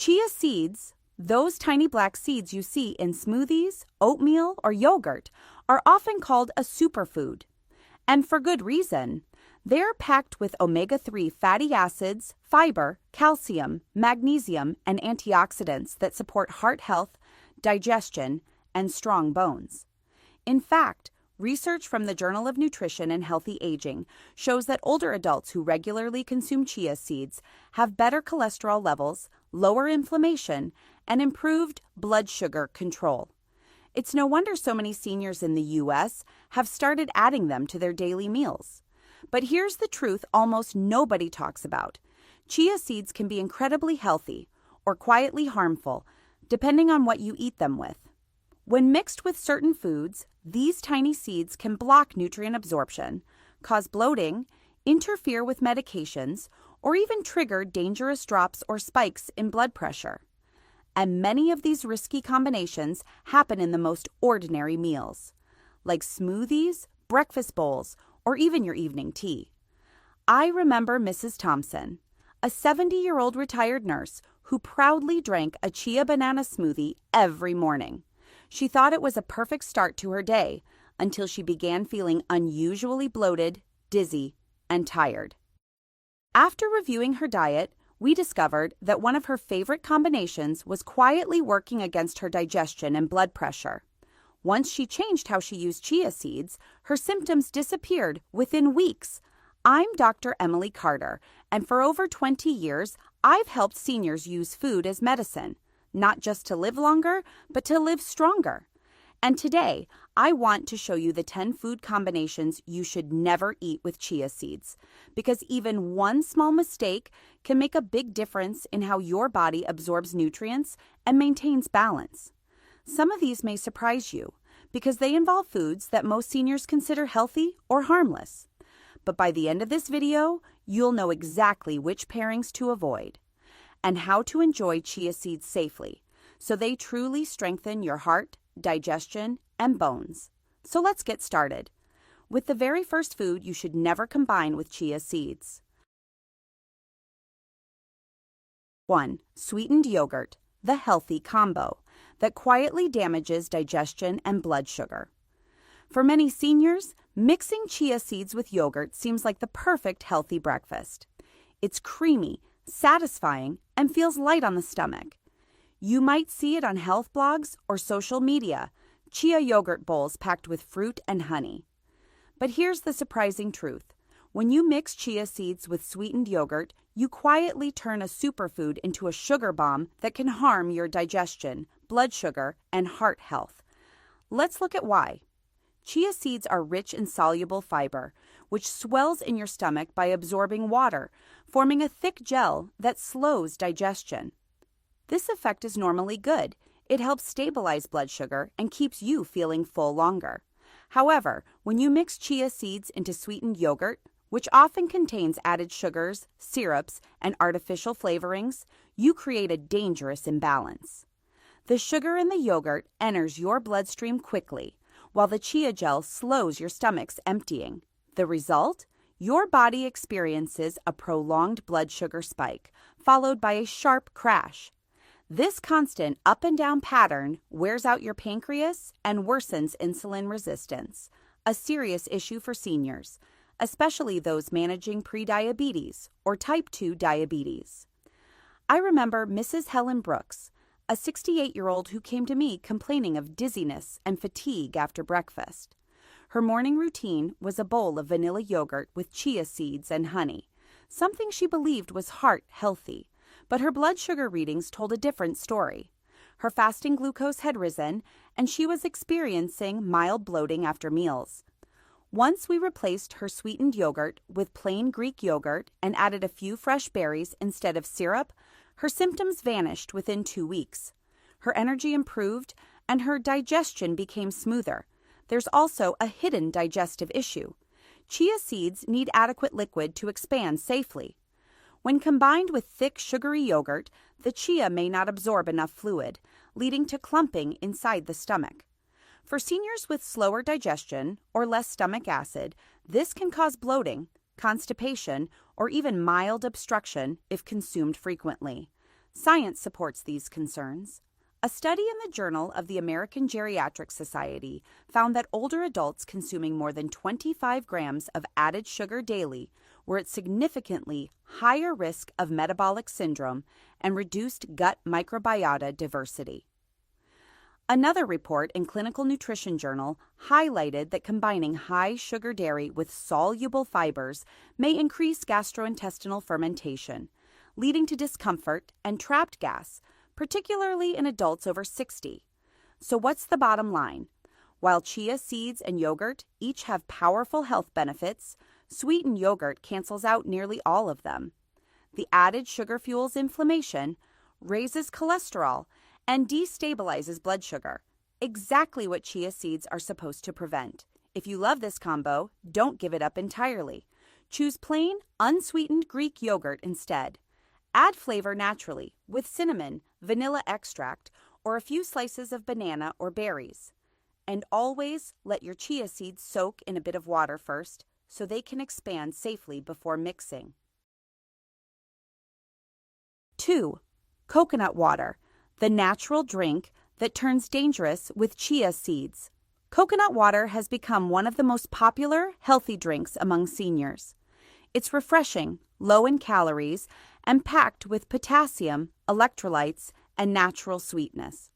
Chia seeds, those tiny black seeds you see in smoothies, oatmeal, or yogurt, are often called a superfood. And for good reason. They're packed with omega-3 fatty acids, fiber, calcium, magnesium, and antioxidants that support heart health, digestion, and strong bones. In fact, research from the Journal of Nutrition and Healthy Aging shows that older adults who regularly consume chia seeds have better cholesterol levels, lower inflammation, and improved blood sugar control. It's no wonder so many seniors in the U.S. have started adding them to their daily meals. But here's the truth almost nobody talks about. Chia seeds can be incredibly healthy or quietly harmful, depending on what you eat them with. When mixed with certain foods, these tiny seeds can block nutrient absorption, cause bloating, interfere with medications, or even trigger dangerous drops or spikes in blood pressure. And many of these risky combinations happen in the most ordinary meals, like smoothies, breakfast bowls, or even your evening tea. I remember Mrs. Thompson, a 70-year-old retired nurse who proudly drank a chia banana smoothie every morning. She thought it was a perfect start to her day until she began feeling unusually bloated, dizzy, and tired. After reviewing her diet, we discovered that one of her favorite combinations was quietly working against her digestion and blood pressure. Once she changed how she used chia seeds, her symptoms disappeared within weeks. I'm Dr. Emily Carter, and for over 20 years, I've helped seniors use food as medicine, not just to live longer, but to live stronger. And today, I want to show you the 10 food combinations you should never eat with chia seeds, because even one small mistake can make a big difference in how your body absorbs nutrients and maintains balance. Some of these may surprise you because they involve foods that most seniors consider healthy or harmless. But by the end of this video, you'll know exactly which pairings to avoid and how to enjoy chia seeds safely so they truly strengthen your heart, digestion, and bones. So let's get started with the very first food you should never combine with chia seeds. 1. Sweetened yogurt, the healthy combo that quietly damages digestion and blood sugar. For many seniors, mixing chia seeds with yogurt seems like the perfect healthy breakfast. It's creamy, satisfying, and feels light on the stomach. You might see it on health blogs or social media, chia yogurt bowls packed with fruit and honey. But here's the surprising truth. When you mix chia seeds with sweetened yogurt, you quietly turn a superfood into a sugar bomb that can harm your digestion, blood sugar, and heart health. Let's look at why. Chia seeds are rich in soluble fiber, which swells in your stomach by absorbing water, forming a thick gel that slows digestion. This effect is normally good. It helps stabilize blood sugar and keeps you feeling full longer. However, when you mix chia seeds into sweetened yogurt, which often contains added sugars, syrups, and artificial flavorings, you create a dangerous imbalance. The sugar in the yogurt enters your bloodstream quickly, while the chia gel slows your stomach's emptying. The result? Your body experiences a prolonged blood sugar spike, followed by a sharp crash. This constant up and down pattern wears out your pancreas and worsens insulin resistance, a serious issue for seniors, especially those managing prediabetes or type 2 diabetes. I remember Mrs. Helen Brooks, a 68-year-old who came to me complaining of dizziness and fatigue after breakfast. Her morning routine was a bowl of vanilla yogurt with chia seeds and honey, something she believed was heart healthy. But her blood sugar readings told a different story. Her fasting glucose had risen, and she was experiencing mild bloating after meals. Once we replaced her sweetened yogurt with plain Greek yogurt and added a few fresh berries instead of syrup, her symptoms vanished within 2 weeks. Her energy improved, and her digestion became smoother. There's also a hidden digestive issue. Chia seeds need adequate liquid to expand safely. When combined with thick, sugary yogurt, the chia may not absorb enough fluid, leading to clumping inside the stomach. For seniors with slower digestion or less stomach acid, this can cause bloating, constipation, or even mild obstruction if consumed frequently. Science supports these concerns. A study in the Journal of the American Geriatric Society found that older adults consuming more than 25 grams of added sugar daily were at significantly higher risk of metabolic syndrome and reduced gut microbiota diversity. Another report in Clinical Nutrition Journal highlighted that combining high sugar dairy with soluble fibers may increase gastrointestinal fermentation, leading to discomfort and trapped gas, particularly in adults over 60. So what's the bottom line? While chia seeds and yogurt each have powerful health benefits, sweetened yogurt cancels out nearly all of them. The added sugar fuels inflammation, raises cholesterol, and destabilizes blood sugar, exactly what chia seeds are supposed to prevent. If you love this combo, don't give it up entirely. Choose plain, unsweetened Greek yogurt instead. Add flavor naturally with cinnamon, vanilla extract, or a few slices of banana or berries. And always let your chia seeds soak in a bit of water first so they can expand safely before mixing. 2. Coconut water, the natural drink that turns dangerous with chia seeds. Coconut water has become one of the most popular healthy drinks among seniors. It's refreshing, low in calories, and packed with potassium, electrolytes, and natural sweetness.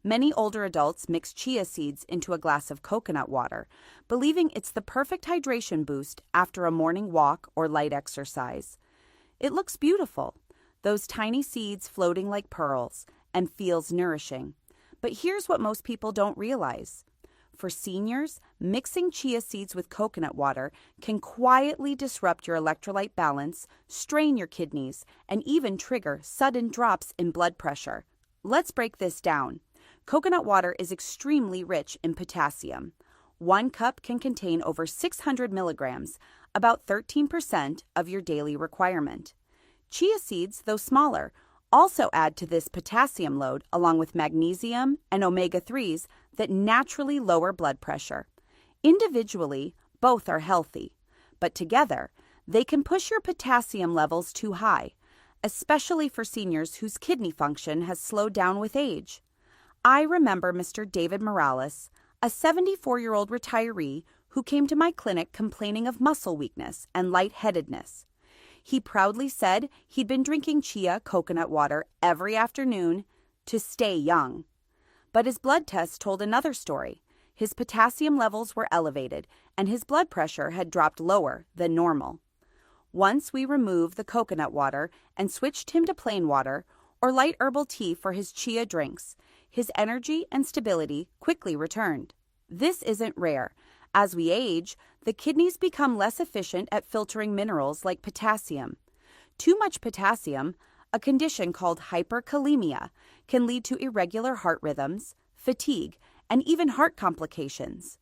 Many older adults mix chia seeds into a glass of coconut water, believing it's the perfect hydration boost after a morning walk or light exercise. It looks beautiful, those tiny seeds floating like pearls, and feels nourishing. But here's what most people don't realize. For seniors, mixing chia seeds with coconut water can quietly disrupt your electrolyte balance, strain your kidneys, and even trigger sudden drops in blood pressure. Let's break this down. Coconut water is extremely rich in potassium. 1 cup can contain over 600 milligrams, about 13% of your daily requirement. Chia seeds, though smaller, also add to this potassium load along with magnesium and omega-3s that naturally lower blood pressure. Individually, both are healthy, but together, they can push your potassium levels too high, especially for seniors whose kidney function has slowed down with age. I remember Mr. David Morales, a 74-year-old retiree who came to my clinic complaining of muscle weakness and lightheadedness. He proudly said he'd been drinking chia coconut water every afternoon to stay young. But his blood tests told another story. His potassium levels were elevated, and his blood pressure had dropped lower than normal. Once we removed the coconut water and switched him to plain water or light herbal tea for his chia drinks, his energy and stability quickly returned. This isn't rare. As we age, the kidneys become less efficient at filtering minerals like potassium. Too much potassium, a condition called hyperkalemia, can lead to irregular heart rhythms, fatigue, and even heart complications.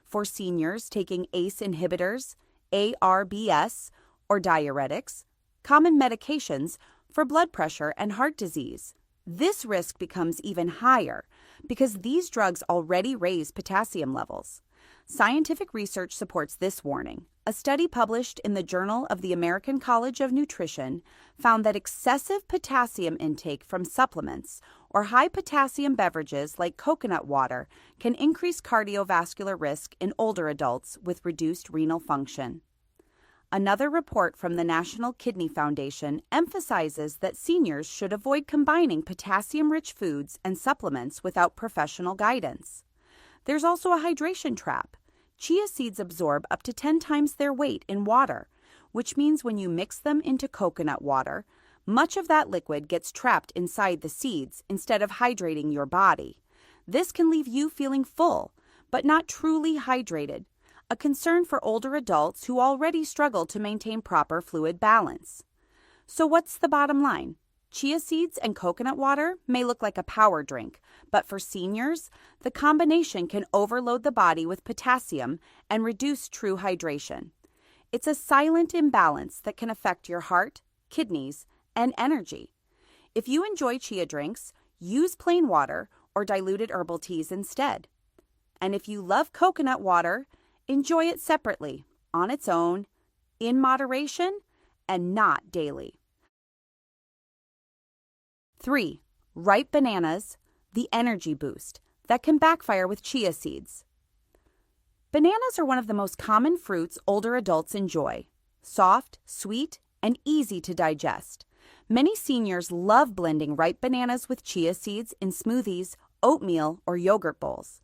For seniors taking ACE inhibitors, ARBs, or diuretics, common medications for blood pressure and heart disease, this risk becomes even higher because these drugs already raise potassium levels. Scientific research supports this warning. A study published in the Journal of the American College of Nutrition found that excessive potassium intake from supplements or high potassium beverages like coconut water can increase cardiovascular risk in older adults with reduced renal function. Another report from the National Kidney Foundation emphasizes that seniors should avoid combining potassium-rich foods and supplements without professional guidance. There's also a hydration trap. Chia seeds absorb up to 10 times their weight in water, which means when you mix them into coconut water, much of that liquid gets trapped inside the seeds instead of hydrating your body. This can leave you feeling full, but not truly hydrated, a concern for older adults who already struggle to maintain proper fluid balance. So what's the bottom line? Chia seeds and coconut water may look like a power drink, but for seniors, the combination can overload the body with potassium and reduce true hydration. It's a silent imbalance that can affect your heart, kidneys, and energy. If you enjoy chia drinks, use plain water or diluted herbal teas instead. And if you love coconut water, enjoy it separately, on its own, in moderation, and not daily. 3. Ripe bananas, the energy boost that can backfire with chia seeds. Bananas are one of the most common fruits older adults enjoy. Soft, sweet, and easy to digest. Many seniors love blending ripe bananas with chia seeds in smoothies, oatmeal, or yogurt bowls.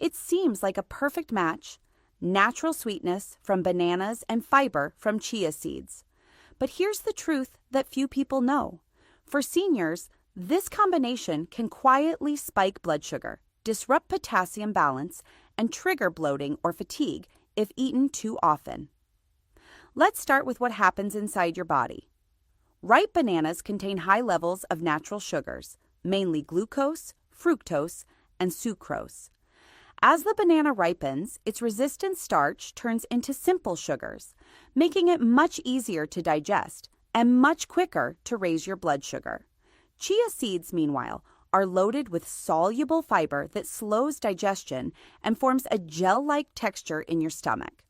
It seems like a perfect match: natural sweetness from bananas and fiber from chia seeds. But here's the truth that few people know. For seniors, this combination can quietly spike blood sugar, disrupt potassium balance, and trigger bloating or fatigue if eaten too often. Let's start with what happens inside your body. Ripe bananas contain high levels of natural sugars, mainly glucose, fructose, and sucrose. As the banana ripens, its resistant starch turns into simple sugars, making it much easier to digest and much quicker to raise your blood sugar. Chia seeds, meanwhile, are loaded with soluble fiber that slows digestion and forms a gel-like texture in your stomach.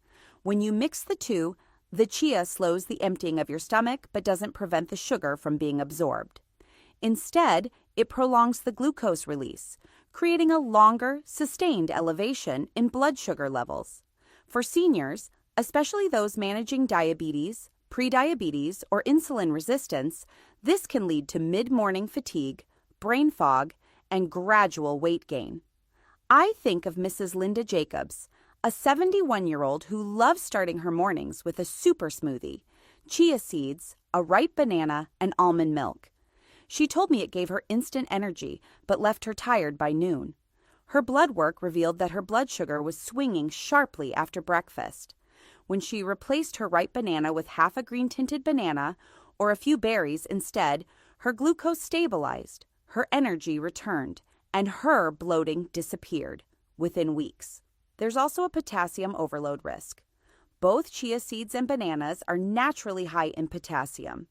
When you mix the two, the chia slows the emptying of your stomach but doesn't prevent the sugar from being absorbed. Instead, it prolongs the glucose release, creating a longer, sustained elevation in blood sugar levels. For seniors, especially those managing diabetes, prediabetes, or insulin resistance, this can lead to mid-morning fatigue, brain fog, and gradual weight gain. I think of Mrs. Linda Jacobs, a 71-year-old who loves starting her mornings with a super smoothie, chia seeds, a ripe banana, and almond milk. She told me it gave her instant energy, but left her tired by noon. Her blood work revealed that her blood sugar was swinging sharply after breakfast. When she replaced her ripe banana with half a green-tinted banana or a few berries instead, her glucose stabilized, her energy returned, and her bloating disappeared within weeks. There's also a potassium overload risk. Both chia seeds and bananas are naturally high in potassium.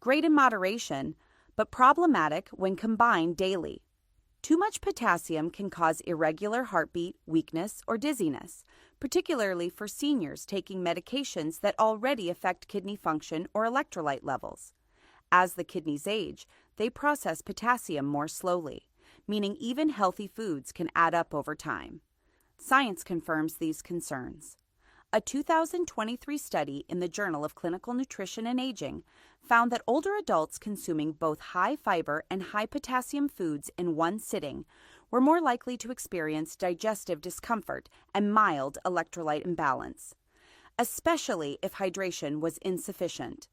Great in moderation, but problematic when combined daily. Too much potassium can cause irregular heartbeat, weakness, or dizziness, particularly for seniors taking medications that already affect kidney function or electrolyte levels. As the kidneys age, they process potassium more slowly, meaning even healthy foods can add up over time. Science confirms these concerns. A 2023 study in the Journal of Clinical Nutrition and Aging found that older adults consuming both high fiber and high potassium foods in one sitting were more likely to experience digestive discomfort and mild electrolyte imbalance, especially if hydration was insufficient.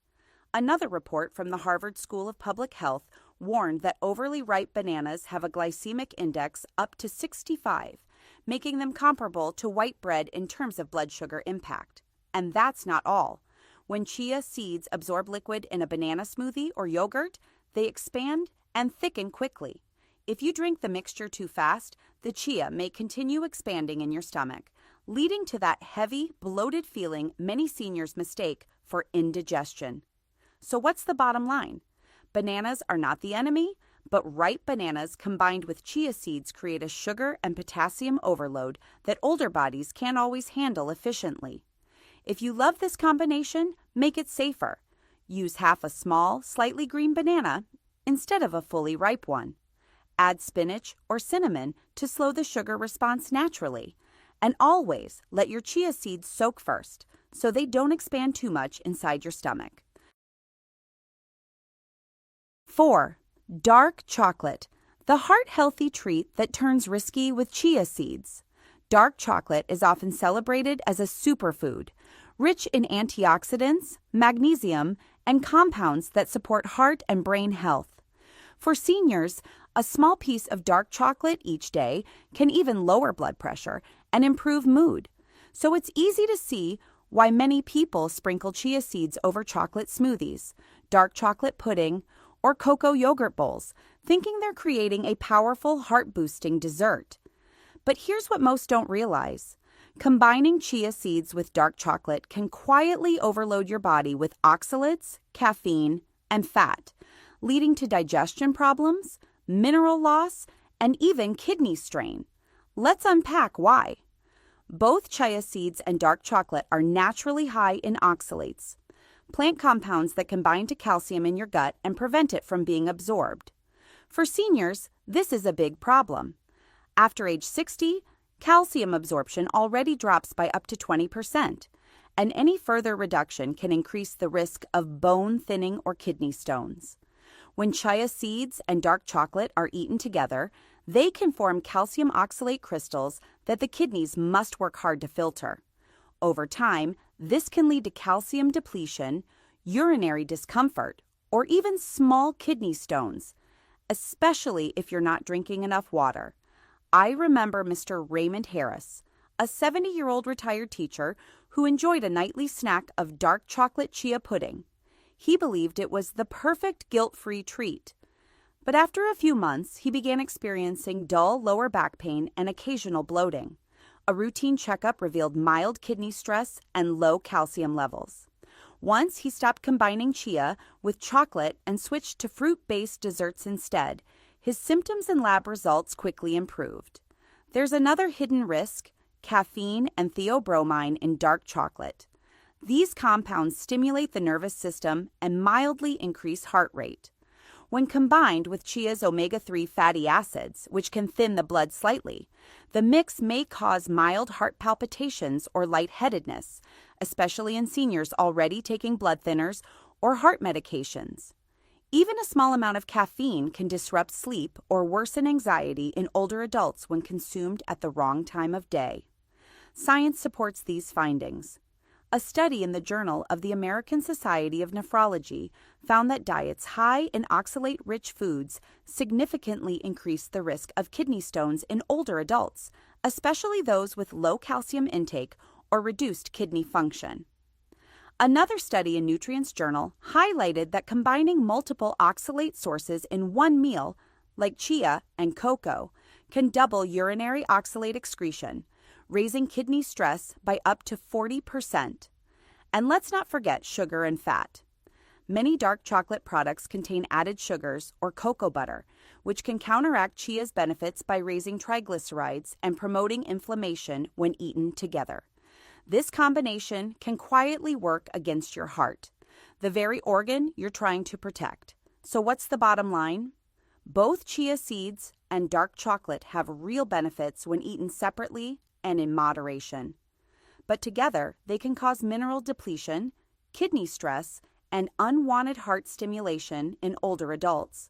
Another report from the Harvard School of Public Health warned that overly ripe bananas have a glycemic index up to 65, making them comparable to white bread in terms of blood sugar impact. And that's not all. When chia seeds absorb liquid in a banana smoothie or yogurt, they expand and thicken quickly. If you drink the mixture too fast, the chia may continue expanding in your stomach, leading to that heavy, bloated feeling many seniors mistake for indigestion. So what's the bottom line? Bananas are not the enemy, but ripe bananas combined with chia seeds create a sugar and potassium overload that older bodies can't always handle efficiently. If you love this combination, make it safer. Use half a small, slightly green banana instead of a fully ripe one. Add spinach or cinnamon to slow the sugar response naturally. And always let your chia seeds soak first, so they don't expand too much inside your stomach. 4. Dark chocolate, the heart-healthy treat that turns risky with chia seeds. Dark chocolate is often celebrated as a superfood, rich in antioxidants, magnesium, and compounds that support heart and brain health. For seniors, a small piece of dark chocolate each day can even lower blood pressure and improve mood. So it's easy to see why many people sprinkle chia seeds over chocolate smoothies, dark chocolate pudding, or cocoa yogurt bowls, thinking they're creating a powerful heart-boosting dessert. But here's what most don't realize. Combining chia seeds with dark chocolate can quietly overload your body with oxalates, caffeine, and fat, leading to digestion problems, mineral loss, and even kidney strain. Let's unpack why. Both chia seeds and dark chocolate are naturally high in oxalates, plant compounds that can bind to calcium in your gut and prevent it from being absorbed. For seniors, this is a big problem. After age 60, calcium absorption already drops by up to 20%, and any further reduction can increase the risk of bone thinning or kidney stones. When chia seeds and dark chocolate are eaten together, they can form calcium oxalate crystals that the kidneys must work hard to filter. Over time, this can lead to calcium depletion, urinary discomfort, or even small kidney stones, especially if you're not drinking enough water. I remember Mr. Raymond Harris, a 70-year-old retired teacher who enjoyed a nightly snack of dark chocolate chia pudding. He believed it was the perfect guilt-free treat. But after a few months, he began experiencing dull lower back pain and occasional bloating. A routine checkup revealed mild kidney stress and low calcium levels. Once he stopped combining chia with chocolate and switched to fruit-based desserts instead, his symptoms and lab results quickly improved. There's another hidden risk: caffeine and theobromine in dark chocolate. These compounds stimulate the nervous system and mildly increase heart rate. When combined with chia's omega-3 fatty acids, which can thin the blood slightly, the mix may cause mild heart palpitations or lightheadedness, especially in seniors already taking blood thinners or heart medications. Even a small amount of caffeine can disrupt sleep or worsen anxiety in older adults when consumed at the wrong time of day. Science supports these findings. A study in the Journal of the American Society of Nephrology found that diets high in oxalate-rich foods significantly increase the risk of kidney stones in older adults, especially those with low calcium intake or reduced kidney function. Another study in Nutrients Journal highlighted that combining multiple oxalate sources in one meal, like chia and cocoa, can double urinary oxalate excretion, raising kidney stress by up to 40%. And let's not forget sugar and fat. Many dark chocolate products contain added sugars or cocoa butter, which can counteract chia's benefits by raising triglycerides and promoting inflammation when eaten together. This combination can quietly work against your heart, the very organ you're trying to protect. So what's the bottom line? Both chia seeds and dark chocolate have real benefits when eaten separately and in moderation. But together, they can cause mineral depletion, kidney stress, and unwanted heart stimulation in older adults.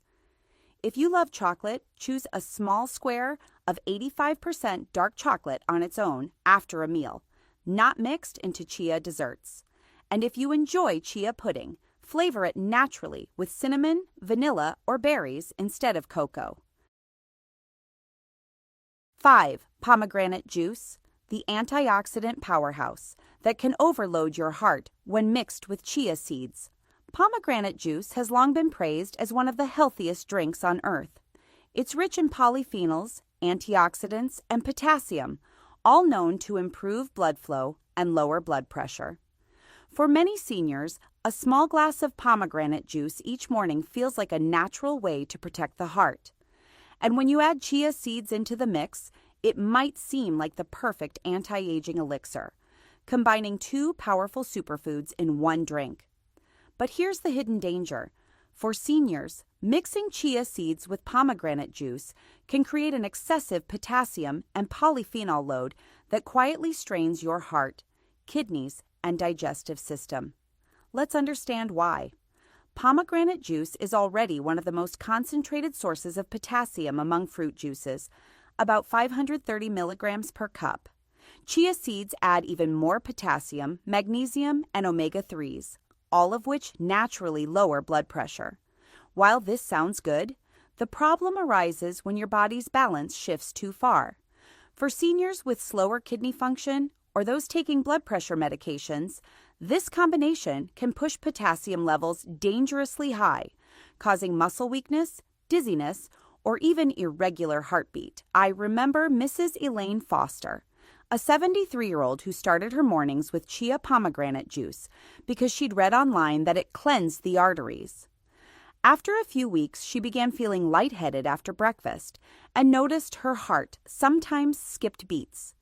If you love chocolate, choose a small square of 85% dark chocolate on its own after a meal, not mixed into chia desserts. And if you enjoy chia pudding, flavor it naturally with cinnamon, vanilla, or berries instead of cocoa. 5. Pomegranate juice, the antioxidant powerhouse that can overload your heart when mixed with chia seeds. Pomegranate juice has long been praised as one of the healthiest drinks on earth. It's rich in polyphenols, antioxidants, and potassium, all known to improve blood flow and lower blood pressure. For many seniors, a small glass of pomegranate juice each morning feels like a natural way to protect the heart. And when you add chia seeds into the mix, it might seem like the perfect anti-aging elixir, combining two powerful superfoods in one drink. But here's the hidden danger. For seniors, mixing chia seeds with pomegranate juice can create an excessive potassium and polyphenol load that quietly strains your heart, kidneys, and digestive system. Let's understand why. Pomegranate juice is already one of the most concentrated sources of potassium among fruit juices, about 530 milligrams per cup. Chia seeds add even more potassium, magnesium, and omega-3s, all of which naturally lower blood pressure. While this sounds good, the problem arises when your body's balance shifts too far. For seniors with slower kidney function or those taking blood pressure medications, this combination can push potassium levels dangerously high, causing muscle weakness, dizziness, or even irregular heartbeat. I remember Mrs. Elaine Foster, a 73-year-old who started her mornings with chia pomegranate juice because she'd read online that it cleansed the arteries. After a few weeks, she began feeling lightheaded after breakfast and noticed her heart sometimes skipped beats.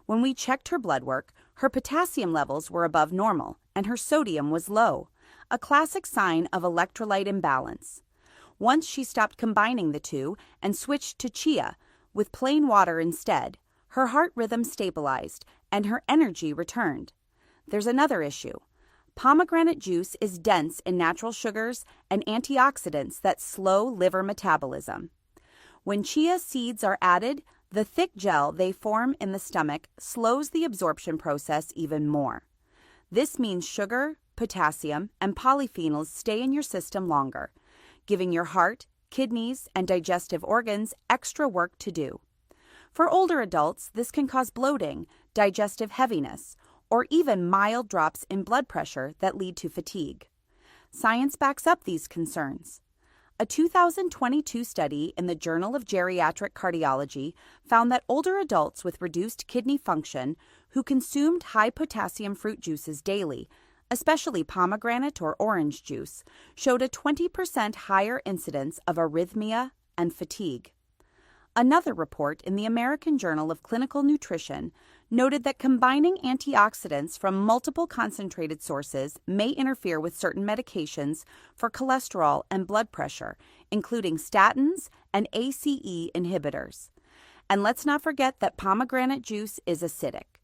When we checked her blood work, her potassium levels were above normal and her sodium was low, a classic sign of electrolyte imbalance. Once she stopped combining the two and switched to Chia with plain water instead, her heart rhythm stabilized and her energy returned. There's another issue. Pomegranate juice is dense in natural sugars and antioxidants that slow liver metabolism. When chia seeds are added, the thick gel they form in the stomach slows the absorption process even more. This means sugar, potassium, and polyphenols stay in your system longer, giving your heart, kidneys, and digestive organs extra work to do. For older adults, this can cause bloating, digestive heaviness, or even mild drops in blood pressure that lead to fatigue. Science backs up these concerns. A 2022 study in the Journal of Geriatric Cardiology found that older adults with reduced kidney function who consumed high-potassium fruit juices daily, especially pomegranate or orange juice, showed a 20% higher incidence of arrhythmia and fatigue. Another report in the American Journal of Clinical Nutrition noted that combining antioxidants from multiple concentrated sources may interfere with certain medications for cholesterol and blood pressure, including statins and ACE inhibitors. And let's not forget that pomegranate juice is acidic.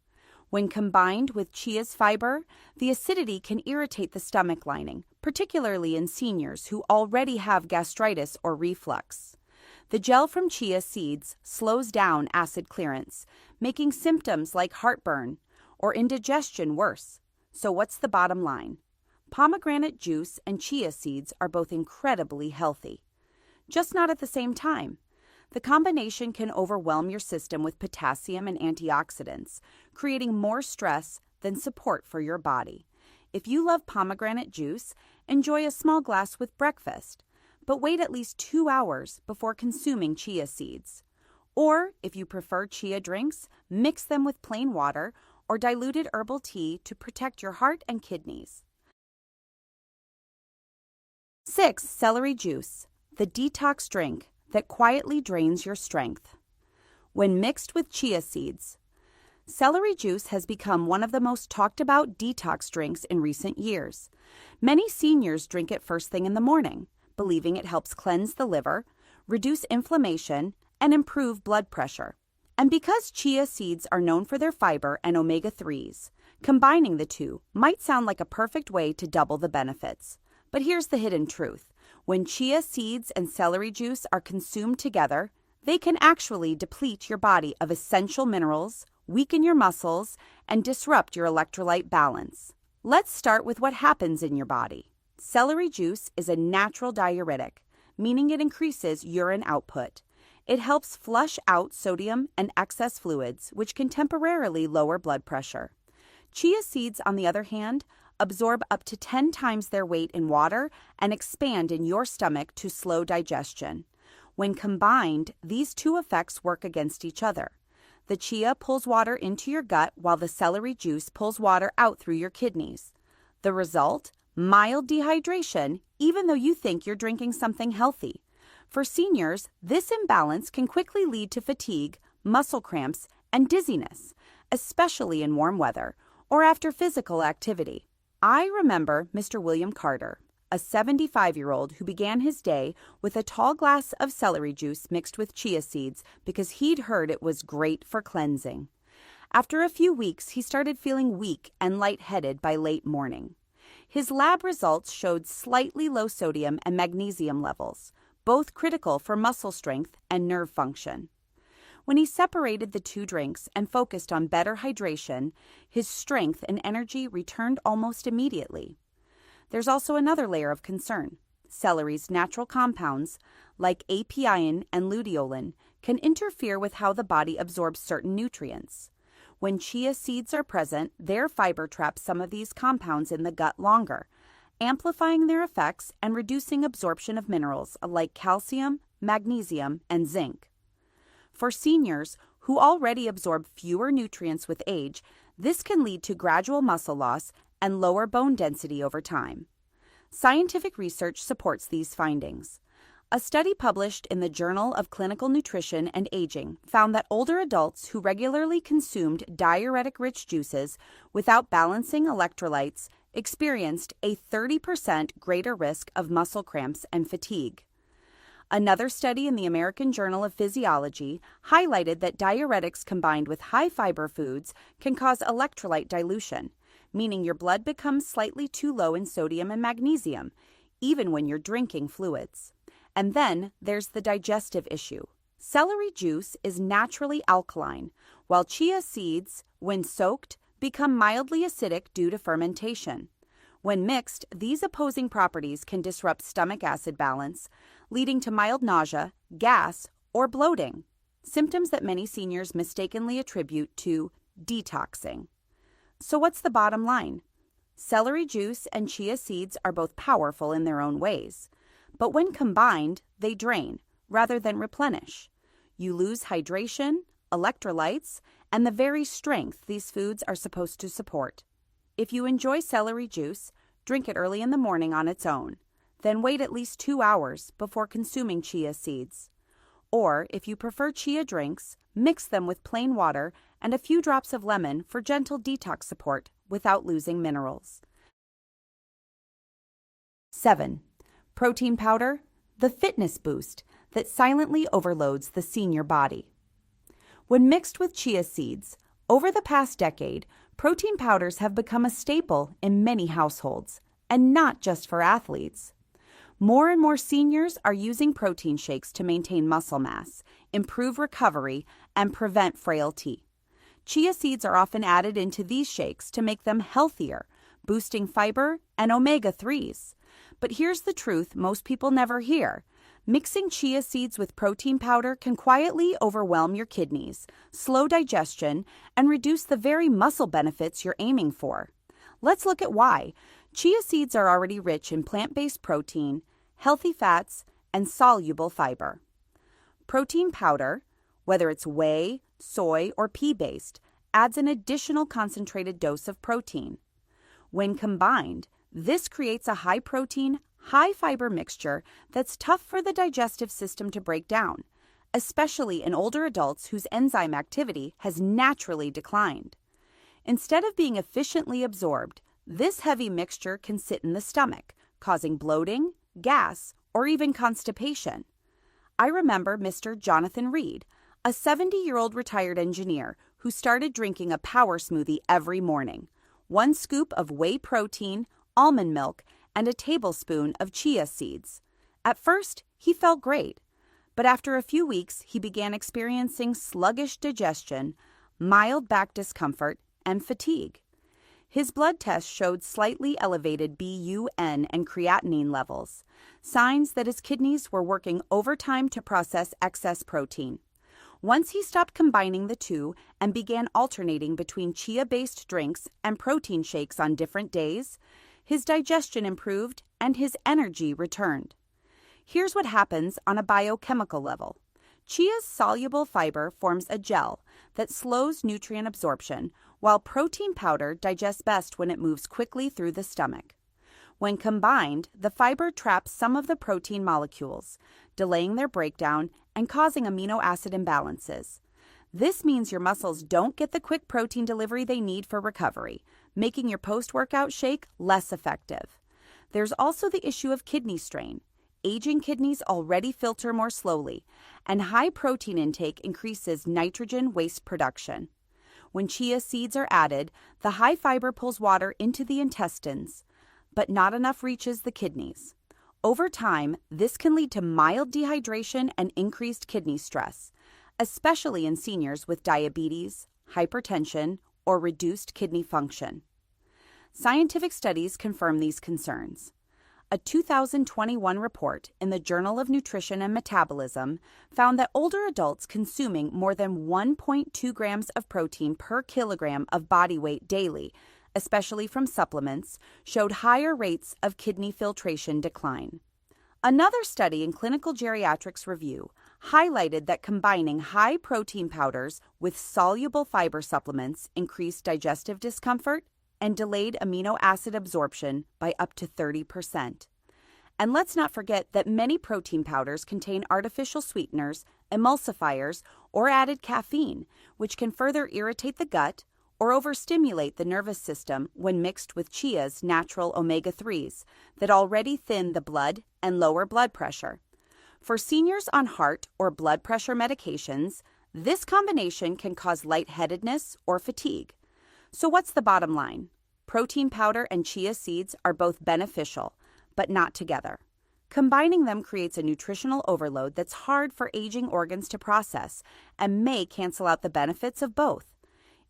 When combined with chia's fiber, the acidity can irritate the stomach lining, particularly in seniors who already have gastritis or reflux. The gel from chia seeds slows down acid clearance, making symptoms like heartburn or indigestion worse. So what's the bottom line? Pomegranate juice and chia seeds are both incredibly healthy, just not at the same time. The combination can overwhelm your system with potassium and antioxidants, creating more stress than support for your body. If you love pomegranate juice, enjoy a small glass with breakfast, but wait at least 2 hours before consuming chia seeds. Or, if you prefer chia drinks, mix them with plain water or diluted herbal tea to protect your heart and kidneys. 6. Celery juice, the detox drink that quietly drains your strength. When mixed with chia seeds, celery juice has become one of the most talked about detox drinks in recent years. Many seniors drink it first thing in the morning, believing it helps cleanse the liver, reduce inflammation, and improve blood pressure. And because chia seeds are known for their fiber and omega-3s, combining the two might sound like a perfect way to double the benefits. But here's the hidden truth. When chia seeds and celery juice are consumed together, they can actually deplete your body of essential minerals, weaken your muscles, and disrupt your electrolyte balance. Let's start with what happens in your body. Celery juice is a natural diuretic, meaning it increases urine output. It helps flush out sodium and excess fluids, which can temporarily lower blood pressure. Chia seeds, on the other hand, absorb up to 10 times their weight in water and expand in your stomach to slow digestion. When combined, these two effects work against each other. The chia pulls water into your gut while the celery juice pulls water out through your kidneys. The result? Mild dehydration, even though you think you're drinking something healthy. For seniors, this imbalance can quickly lead to fatigue, muscle cramps, and dizziness, especially in warm weather or after physical activity. I remember Mr. William Carter, a 75-year-old who began his day with a tall glass of celery juice mixed with chia seeds because he'd heard it was great for cleansing. After a few weeks, he started feeling weak and lightheaded by late morning. His lab results showed slightly low sodium and magnesium levels, both critical for muscle strength and nerve function. When he separated the two drinks and focused on better hydration, his strength and energy returned almost immediately. There's also another layer of concern. Celery's natural compounds, like apiin and luteolin, can interfere with how the body absorbs certain nutrients. When chia seeds are present, their fiber traps some of these compounds in the gut longer, amplifying their effects and reducing absorption of minerals like calcium, magnesium, and zinc. For seniors who already absorb fewer nutrients with age, this can lead to gradual muscle loss and lower bone density over time. Scientific research supports these findings. A study published in the Journal of Clinical Nutrition and Aging found that older adults who regularly consumed diuretic-rich juices without balancing electrolytes experienced a 30% greater risk of muscle cramps and fatigue. Another study in the American Journal of Physiology highlighted that diuretics combined with high-fiber foods can cause electrolyte dilution, meaning your blood becomes slightly too low in sodium and magnesium, even when you're drinking fluids. And then there's the digestive issue. Celery juice is naturally alkaline, while chia seeds, when soaked, become mildly acidic due to fermentation. When mixed, these opposing properties can disrupt stomach acid balance, leading to mild nausea, gas, or bloating, symptoms that many seniors mistakenly attribute to detoxing. So what's the bottom line? Celery juice and chia seeds are both powerful in their own ways, but when combined, they drain rather than replenish. You lose hydration, electrolytes, and the very strength these foods are supposed to support. If you enjoy celery juice, drink it early in the morning on its own. Then wait at least 2 hours before consuming chia seeds. Or, if you prefer chia drinks, mix them with plain water and a few drops of lemon for gentle detox support without losing minerals. 7. Protein powder, the fitness boost that silently overloads the senior body. When mixed with chia seeds, over the past decade, protein powders have become a staple in many households, and not just for athletes. More and more seniors are using protein shakes to maintain muscle mass, improve recovery, and prevent frailty. Chia seeds are often added into these shakes to make them healthier, boosting fiber and omega-3s. But here's the truth most people never hear. Mixing chia seeds with protein powder can quietly overwhelm your kidneys, slow digestion, and reduce the very muscle benefits you're aiming for. Let's look at why. Chia seeds are already rich in plant-based protein, healthy fats, and soluble fiber. Protein powder, whether it's whey, soy, or pea-based, adds an additional concentrated dose of protein. When combined, this creates a high-protein, high-fiber mixture that's tough for the digestive system to break down, especially in older adults whose enzyme activity has naturally declined. Instead of being efficiently absorbed, this heavy mixture can sit in the stomach, causing bloating, gas, or even constipation. I remember Mr. Jonathan Reed, a 70-year-old retired engineer who started drinking a power smoothie every morning, 1 scoop of whey protein, almond milk, and a tablespoon of chia seeds. At first, he felt great, but after a few weeks, he began experiencing sluggish digestion, mild back discomfort, and fatigue. His blood tests showed slightly elevated BUN and creatinine levels, signs that his kidneys were working overtime to process excess protein. Once he stopped combining the two and began alternating between chia-based drinks and protein shakes on different days, his digestion improved and his energy returned. Here's what happens on a biochemical level. Chia's soluble fiber forms a gel that slows nutrient absorption, while protein powder digests best when it moves quickly through the stomach. When combined, the fiber traps some of the protein molecules, delaying their breakdown and causing amino acid imbalances. This means your muscles don't get the quick protein delivery they need for recovery, making your post-workout shake less effective. There's also the issue of kidney strain. Aging kidneys already filter more slowly, and high protein intake increases nitrogen waste production. When chia seeds are added, the high fiber pulls water into the intestines, but not enough reaches the kidneys. Over time, this can lead to mild dehydration and increased kidney stress, especially in seniors with diabetes, hypertension, or reduced kidney function. Scientific studies confirm these concerns. A 2021 report in the Journal of Nutrition and Metabolism found that older adults consuming more than 1.2 grams of protein per kilogram of body weight daily, especially from supplements, showed higher rates of kidney filtration decline. Another study in Clinical Geriatrics Review highlighted that combining high protein powders with soluble fiber supplements increased digestive discomfort and delayed amino acid absorption by up to 30%. And let's not forget that many protein powders contain artificial sweeteners, emulsifiers, or added caffeine, which can further irritate the gut or overstimulate the nervous system when mixed with chia's natural omega-3s that already thin the blood and lower blood pressure. For seniors on heart or blood pressure medications, this combination can cause lightheadedness or fatigue. So what's the bottom line? Protein powder and chia seeds are both beneficial, but not together. Combining them creates a nutritional overload that's hard for aging organs to process and may cancel out the benefits of both.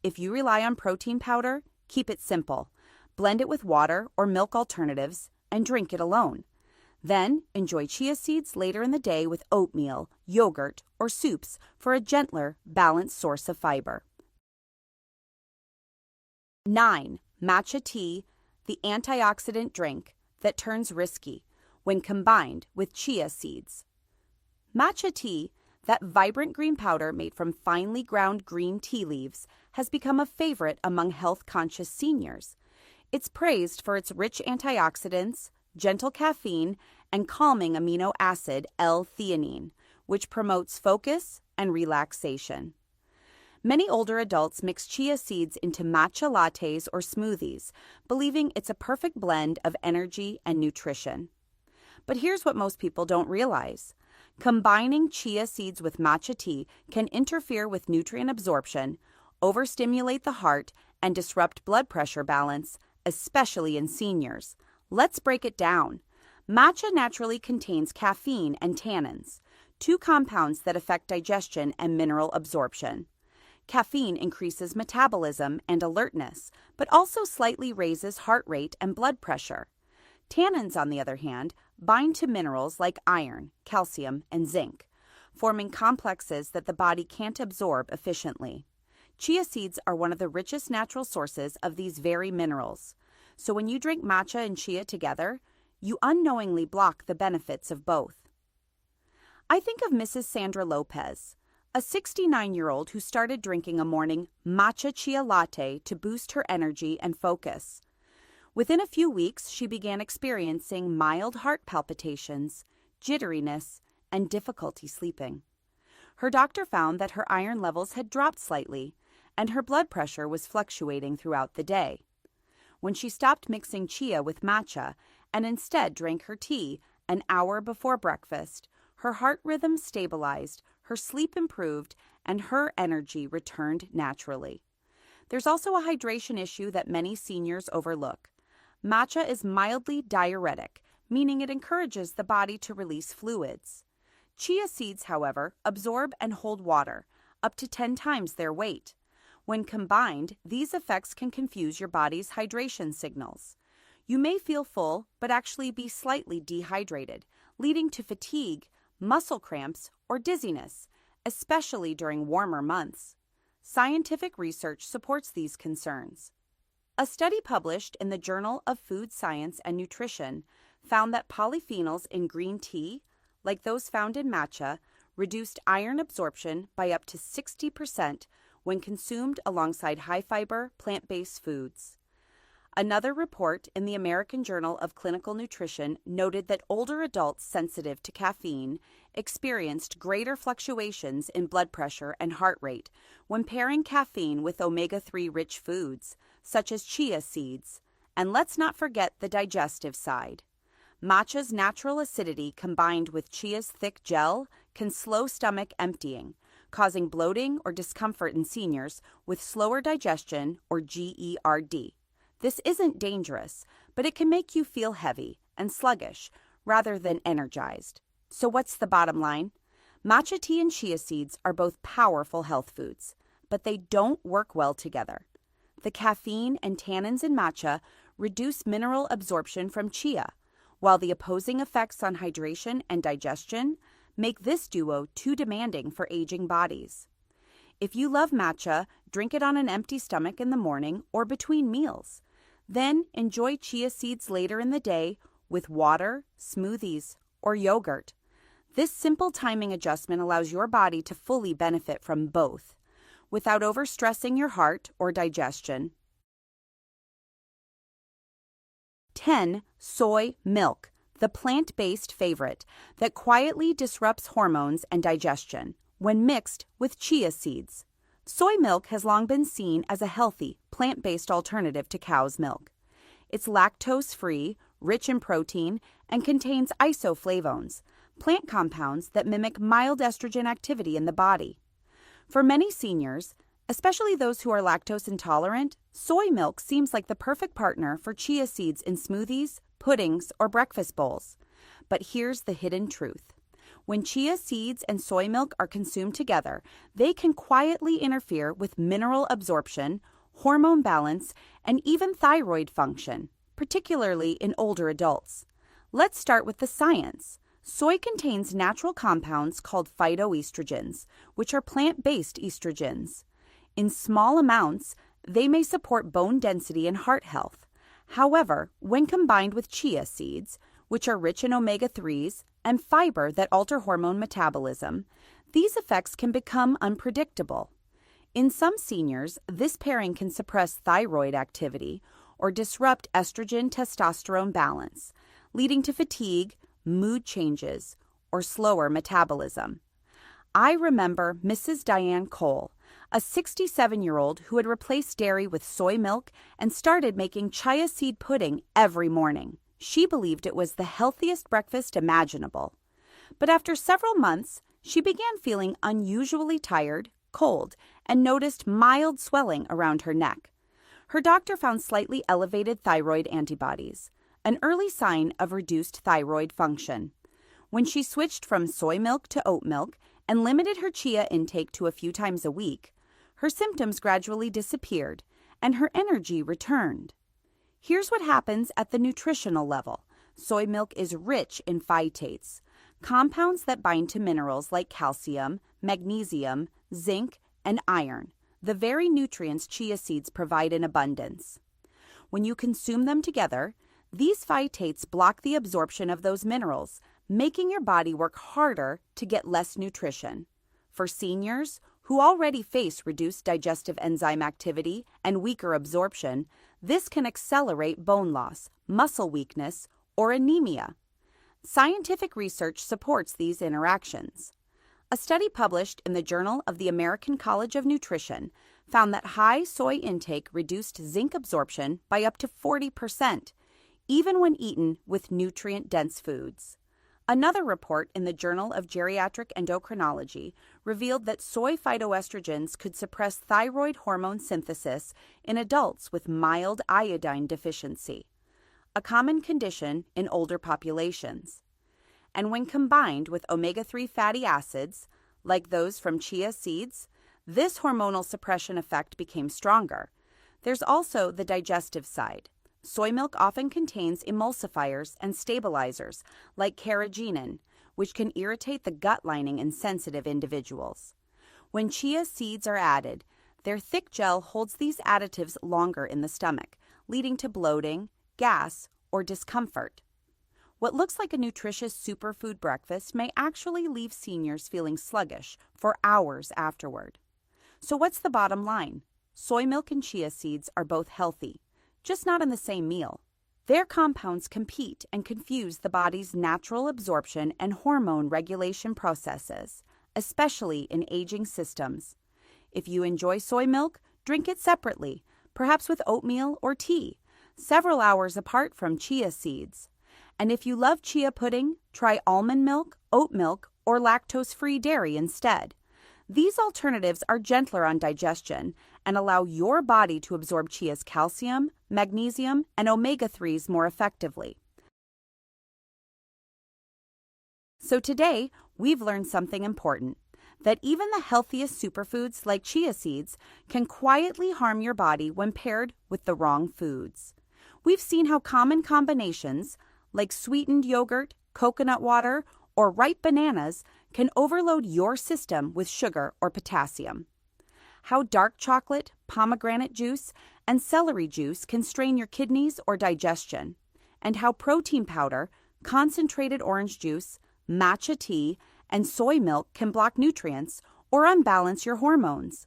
If you rely on protein powder, keep it simple. Blend it with water or milk alternatives and drink it alone. Then enjoy chia seeds later in the day with oatmeal, yogurt, or soups for a gentler, balanced source of fiber. 9. Matcha tea, the antioxidant drink that turns risky when combined with chia seeds. Matcha tea, that vibrant green powder made from finely ground green tea leaves, has become a favorite among health-conscious seniors. It's praised for its rich antioxidants, gentle caffeine, and calming amino acid L-theanine, which promotes focus and relaxation. Many older adults mix chia seeds into matcha lattes or smoothies, believing it's a perfect blend of energy and nutrition. But here's what most people don't realize. Combining chia seeds with matcha tea can interfere with nutrient absorption, overstimulate the heart, and disrupt blood pressure balance, especially in seniors. Let's break it down. Matcha naturally contains caffeine and tannins, two compounds that affect digestion and mineral absorption. Caffeine increases metabolism and alertness, but also slightly raises heart rate and blood pressure. Tannins, on the other hand, bind to minerals like iron, calcium, and zinc, forming complexes that the body can't absorb efficiently. Chia seeds are one of the richest natural sources of these very minerals. So when you drink matcha and chia together, you unknowingly block the benefits of both. I think of Mrs. Sandra Lopez, a 69-year-old who started drinking a morning matcha chia latte to boost her energy and focus. Within a few weeks, she began experiencing mild heart palpitations, jitteriness, and difficulty sleeping. Her doctor found that her iron levels had dropped slightly, and her blood pressure was fluctuating throughout the day. When she stopped mixing chia with matcha and instead drank her tea an hour before breakfast, her heart rhythm stabilized, her sleep improved, and her energy returned naturally. There's also a hydration issue that many seniors overlook. Matcha is mildly diuretic, meaning it encourages the body to release fluids. Chia seeds, however, absorb and hold water, up to 10 times their weight. When combined, these effects can confuse your body's hydration signals. You may feel full, but actually be slightly dehydrated, leading to fatigue, muscle cramps, or dizziness, especially during warmer months. Scientific research supports these concerns. A study published in the Journal of Food Science and Nutrition found that polyphenols in green tea, like those found in matcha, reduced iron absorption by up to 60% when consumed alongside high-fiber, plant-based foods. Another report in the American Journal of Clinical Nutrition noted that older adults sensitive to caffeine experienced greater fluctuations in blood pressure and heart rate when pairing caffeine with omega-3 rich foods, such as chia seeds. And let's not forget the digestive side. Matcha's natural acidity combined with chia's thick gel can slow stomach emptying, causing bloating or discomfort in seniors with slower digestion or GERD. This isn't dangerous, but it can make you feel heavy and sluggish rather than energized. So what's the bottom line? Matcha tea and chia seeds are both powerful health foods, but they don't work well together. The caffeine and tannins in matcha reduce mineral absorption from chia, while the opposing effects on hydration and digestion make this duo too demanding for aging bodies. If you love matcha, drink it on an empty stomach in the morning or between meals. Then enjoy chia seeds later in the day with water, smoothies, or yogurt. This simple timing adjustment allows your body to fully benefit from both, without overstressing your heart or digestion. 10. Soy milk, the plant-based favorite that quietly disrupts hormones and digestion when mixed with chia seeds. Soy milk has long been seen as a healthy, plant-based alternative to cow's milk. It's lactose-free, rich in protein, and contains isoflavones, plant compounds that mimic mild estrogen activity in the body. For many seniors, especially those who are lactose intolerant, soy milk seems like the perfect partner for chia seeds in smoothies, puddings, or breakfast bowls. But here's the hidden truth. When chia seeds and soy milk are consumed together, they can quietly interfere with mineral absorption, hormone balance, and even thyroid function, particularly in older adults. Let's start with the science. Soy contains natural compounds called phytoestrogens, which are plant-based estrogens. In small amounts, they may support bone density and heart health. However, when combined with chia seeds, which are rich in omega-3s and fiber that alter hormone metabolism, these effects can become unpredictable. In some seniors, this pairing can suppress thyroid activity or disrupt estrogen-testosterone balance, leading to fatigue, mood changes, or slower metabolism. I remember Mrs. Diane Cole, a 67-year-old who had replaced dairy with soy milk and started making chia seed pudding every morning. She believed it was the healthiest breakfast imaginable. But after several months, she began feeling unusually tired, cold, and noticed mild swelling around her neck. Her doctor found slightly elevated thyroid antibodies, an early sign of reduced thyroid function. When she switched from soy milk to oat milk and limited her chia intake to a few times a week, her symptoms gradually disappeared and her energy returned. Here's what happens at the nutritional level. Soy milk is rich in phytates, compounds that bind to minerals like calcium, magnesium, zinc, and iron, the very nutrients chia seeds provide in abundance. When you consume them together, these phytates block the absorption of those minerals, making your body work harder to get less nutrition. For seniors who already face reduced digestive enzyme activity and weaker absorption, this can accelerate bone loss, muscle weakness, or anemia. Scientific research supports these interactions. A study published in the Journal of the American College of Nutrition found that high soy intake reduced zinc absorption by up to 40%, even when eaten with nutrient-dense foods. Another report in the Journal of Geriatric Endocrinology revealed that soy phytoestrogens could suppress thyroid hormone synthesis in adults with mild iodine deficiency, a common condition in older populations. And when combined with omega-3 fatty acids, like those from chia seeds, this hormonal suppression effect became stronger. There's also the digestive side. Soy milk often contains emulsifiers and stabilizers like carrageenan, which can irritate the gut lining in sensitive individuals. When chia seeds are added, their thick gel holds these additives longer in the stomach, leading to bloating, gas, or discomfort. What looks like a nutritious superfood breakfast may actually leave seniors feeling sluggish for hours afterward. So what's the bottom line? Soy milk and chia seeds are both healthy, just not in the same meal. Their compounds compete and confuse the body's natural absorption and hormone regulation processes, especially in aging systems. If you enjoy soy milk, drink it separately, perhaps with oatmeal or tea, several hours apart from chia seeds. And if you love chia pudding, try almond milk, oat milk, or lactose-free dairy instead. These alternatives are gentler on digestion and allow your body to absorb chia's calcium, magnesium, and omega-3s more effectively. So today, we've learned something important, that even the healthiest superfoods like chia seeds can quietly harm your body when paired with the wrong foods. We've seen how common combinations, like sweetened yogurt, coconut water, or ripe bananas, can overload your system with sugar or potassium. How dark chocolate, pomegranate juice, and celery juice can strain your kidneys or digestion, and how protein powder, concentrated orange juice, matcha tea, and soy milk can block nutrients or unbalance your hormones.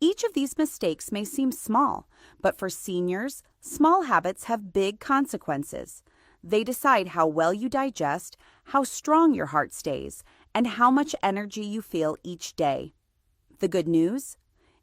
Each of these mistakes may seem small, but for seniors, small habits have big consequences. They decide how well you digest, how strong your heart stays, and how much energy you feel each day. The good news?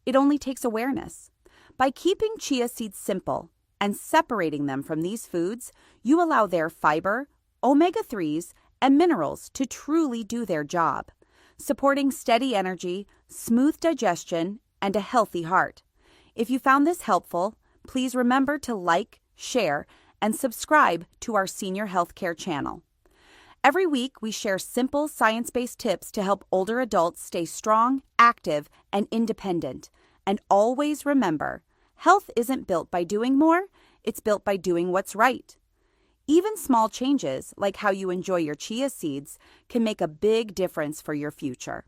It only takes awareness. By keeping chia seeds simple and separating them from these foods, you allow their fiber, omega-3s, and minerals to truly do their job, supporting steady energy, smooth digestion, and a healthy heart. If you found this helpful, please remember to like, share, and subscribe to our senior healthcare channel. Every week, we share simple science-based tips to help older adults stay strong, active, and independent. And always remember, health isn't built by doing more, it's built by doing what's right. Even small changes, like how you enjoy your chia seeds, can make a big difference for your future.